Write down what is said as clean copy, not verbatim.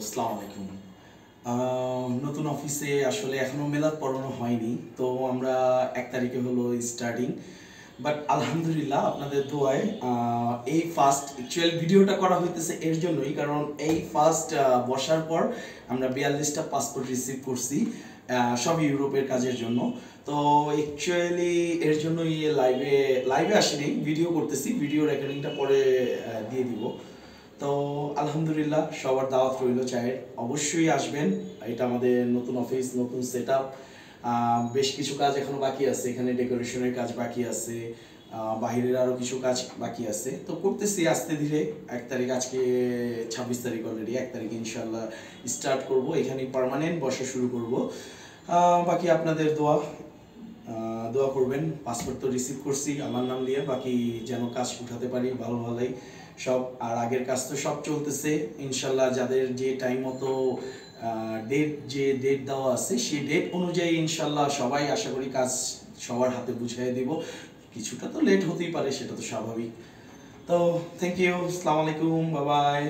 আসসালামু আলাইকুম। নতুন অফিসে আসলে এখনো মেলাদ পড়ানো হয়নি, তো আমরা 1 তারিখে হলো স্টার্টিং। বাট আলহামদুলিল্লাহ আপনাদের দোয়ায় এই ফার্স্ট অ্যাকচুয়াল ভিডিওটা করা হইতেছে এর জন্যই, কারণ এই ফার্স্ট বসার পর আমরা 42টা পাসপোর্ট রিসিভ করছি, সব ইউরোপের কাজের জন্য। তো অ্যাকচুয়ালি এর জন্যই লাইভে আসিনি, ভিডিও করতেছি, ভিডিও রেকর্ডিংটা পরে দিয়ে দিব। তো আলহামদুলিল্লাহ সবার দাওয়াত রইল চায়ের, অবশ্যই আসবেন। এটা আমাদের নতুন অফিস, নতুন সেট আপ, বেশ কিছু কাজ এখনো বাকি আছে, এখানে ডেকোরেশনের কাজ বাকি আছে, বাহিরের আরও কিছু কাজ বাকি আছে, তো করতেছি আস্তে ধীরে। 1 তারিখ, আজকে 26 তারিখ অলরেডি, 1 তারিখে ইনশাল্লাহ স্টার্ট করব, এখানে পার্মানেন্ট বসা শুরু করব। বাকি আপনাদের দোয়া করবেন। পাসপোর্ট তো রিসিভ করছি আমার নাম নিয়ে, বাকি যেন কাজ উঠাতে পারি ভালো ভালোই সব। আর আগের কাজ তো সব চলতেছে ইনশাল্লাহ, যাদের যে টাইম মতো ডেট দেওয়া আছে সেই ডেট অনুযায়ী ইনশাল্লাহ সবাই আশা করি কাজ সবার হাতে বুঝিয়ে দিব। কিছুটা তো লেট হতেই পারে, সেটা তো স্বাভাবিক। তো থ্যাংক ইউ, আসসালামু আলাইকুম, বাই বাই।